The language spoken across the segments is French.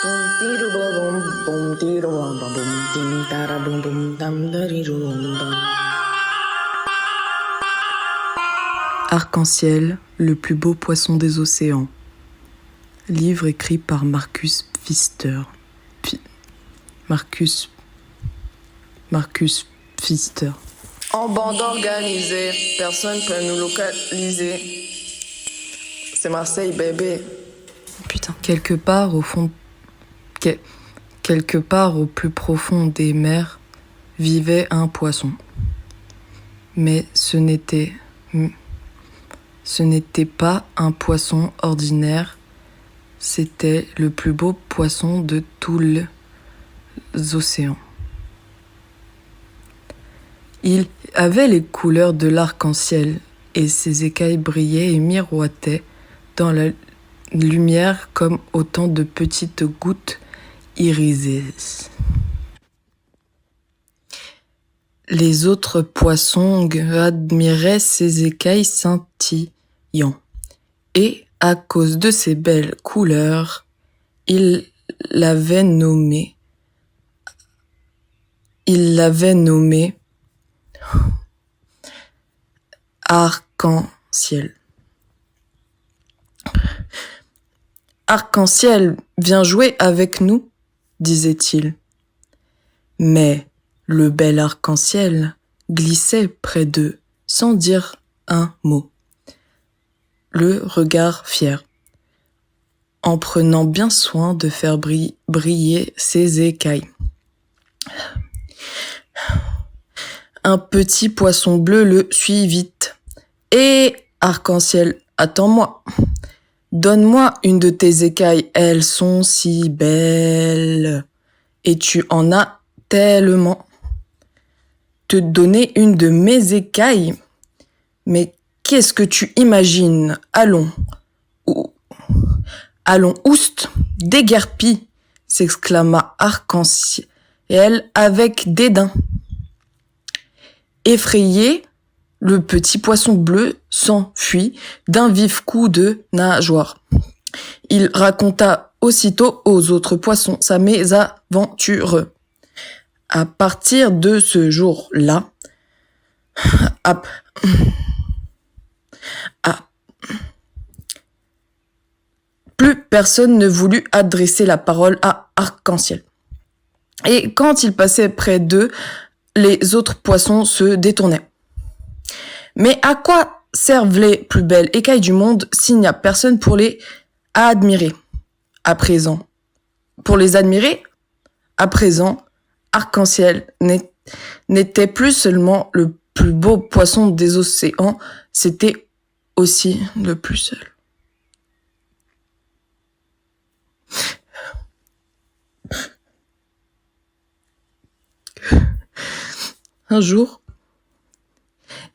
Bum tiro bum tiro bum tim tara bum tam dariru bum. Arc-en-ciel, le plus beau poisson des océans. Livre écrit par Marcus Pfister. Marcus Pfister. En bande organisée, personne peut nous localiser. C'est Marseille, bébé. Putain. Quelque part au plus profond des mers vivait un poisson. Mais ce n'était pas un poisson ordinaire, c'était le plus beau poisson de tous les océans. Il avait les couleurs de l'arc-en-ciel et ses écailles brillaient et miroitaient dans la lumière comme autant de petites gouttes irisées. Les autres poissons admiraient ses écailles scintillantes et, à cause de ses belles couleurs, ils l'avaient nommé Arc-en-ciel. Arc-en-ciel, viens jouer avec nous, disait-il. Mais le bel arc-en-ciel glissait près d'eux sans dire un mot, le regard fier, en prenant bien soin de faire briller ses écailles. Un petit poisson bleu le suivit. « Hé, arc-en-ciel, attends-moi. Donne-moi une de tes écailles, elles sont si belles. Et tu en as tellement. Te donner une de mes écailles? Mais qu'est-ce que tu imagines? Allons, oust, déguerpis, s'exclama Arc-en-ciel avec dédain. Effrayé, le petit poisson bleu s'enfuit d'un vif coup de nageoire. Il raconta aussitôt aux autres poissons sa mésaventure. À partir de ce jour-là, plus personne ne voulut adresser la parole à Arc-en-ciel. Et quand il passait près d'eux, les autres poissons se détournaient. Mais à quoi servent les plus belles écailles du monde s'il n'y a personne pour les admirer? À présent, Arc-en-ciel n'était plus seulement le plus beau poisson des océans, c'était aussi le plus seul. Un jour,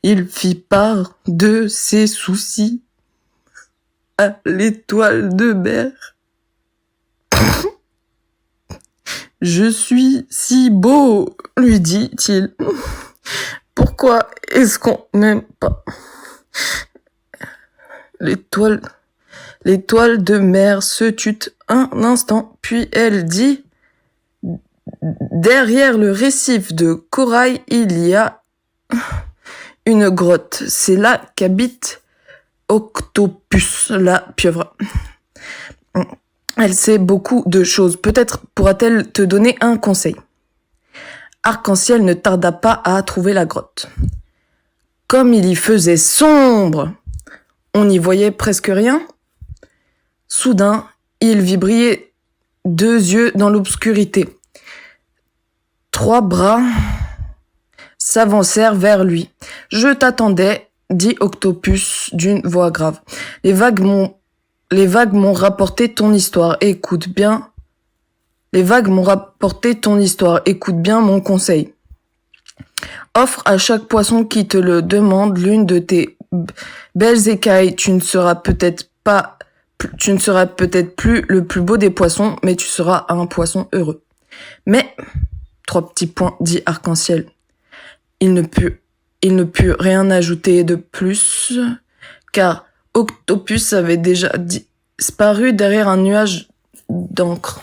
il fit part de ses soucis à l'étoile de mer. « Je suis si beau, lui dit-il. Pourquoi est-ce qu'on m'aime pas? » L'étoile de mer se tut un instant, puis elle dit: « Derrière le récif de corail, il y a une grotte. C'est là qu'habite Octopus, la pieuvre. Elle sait beaucoup de choses. Peut-être pourra-t-elle te donner un conseil. » Arc-en-ciel ne tarda pas à trouver la grotte. Comme il y faisait sombre, on n'y voyait presque rien. Soudain, il vit briller 2 yeux dans l'obscurité. 3 bras s'avancèrent vers lui. « Je t'attendais, dit Octopus d'une voix grave. Les vagues m'ont rapporté ton histoire. Écoute bien mon conseil. Offre à chaque poisson qui te le demande l'une de tes belles écailles. Tu ne seras peut-être plus le plus beau des poissons, mais tu seras un poisson heureux. » Mais 3 petits points, dit Arc-en-ciel. Il ne put rien ajouter de plus, car Octopus avait déjà disparu derrière un nuage d'encre.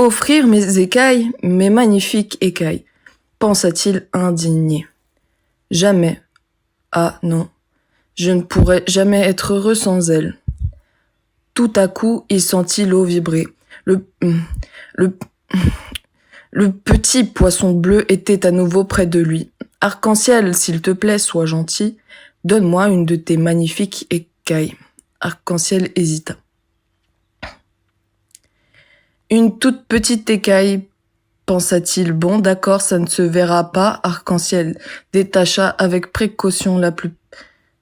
offrir mes écailles, mes magnifiques écailles, pensa-t-il indigné. Jamais. Ah non, je ne pourrais jamais être heureux sans elles. Tout à coup, il sentit l'eau vibrer. Le petit poisson bleu était à nouveau près de lui. Arc-en-ciel, s'il te plaît, sois gentil. Donne-moi une de tes magnifiques écailles. Arc-en-ciel hésita. Une toute petite écaille, pensa-t-il. Bon, d'accord, ça ne se verra pas. Arc-en-ciel détacha avec précaution la plus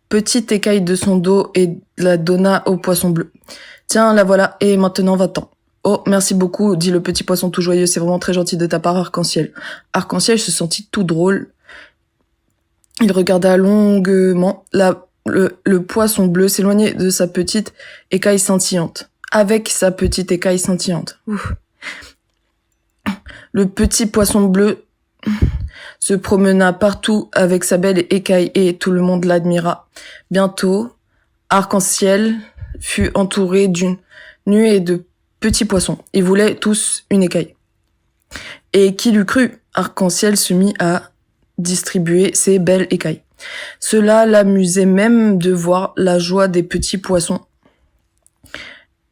petite écaille de son dos et la donna au poisson bleu. Tiens, la voilà, et maintenant va-t'en. Oh, merci beaucoup, dit le petit poisson tout joyeux, c'est vraiment très gentil de ta part, Arc-en-ciel. Arc-en-ciel se sentit tout drôle. Il regarda longuement le poisson bleu s'éloigner de sa petite écaille scintillante. Avec sa petite écaille scintillante. Ouf. Le petit poisson bleu se promena partout avec sa belle écaille et tout le monde l'admira. Bientôt, Arc-en-ciel fut entouré d'une nuée de petits poissons. Ils voulaient tous une écaille. Et qui l'eût cru, Arc-en-ciel se mit à distribuer ses belles écailles. Cela l'amusait même de voir la joie des petits poissons.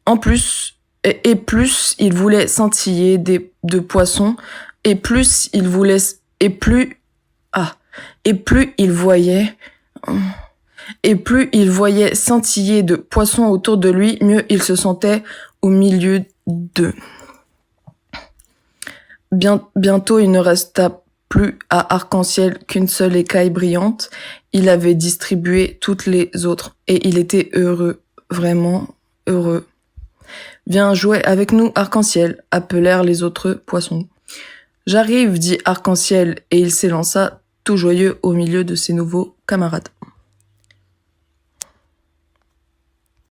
En plus, et plus il voulait scintiller de poissons, et plus il voulait, et plus il voyait scintiller de poissons autour de lui, mieux il se sentait au milieu d'eux. Bientôt, il ne resta plus à Arc-en-ciel qu'une seule écaille brillante. Il avait distribué toutes les autres et il était heureux, vraiment heureux. Viens jouer avec nous, Arc-en-ciel, appelèrent les autres poissons. J'arrive, dit Arc-en-ciel, et il s'élança tout joyeux au milieu de ses nouveaux camarades.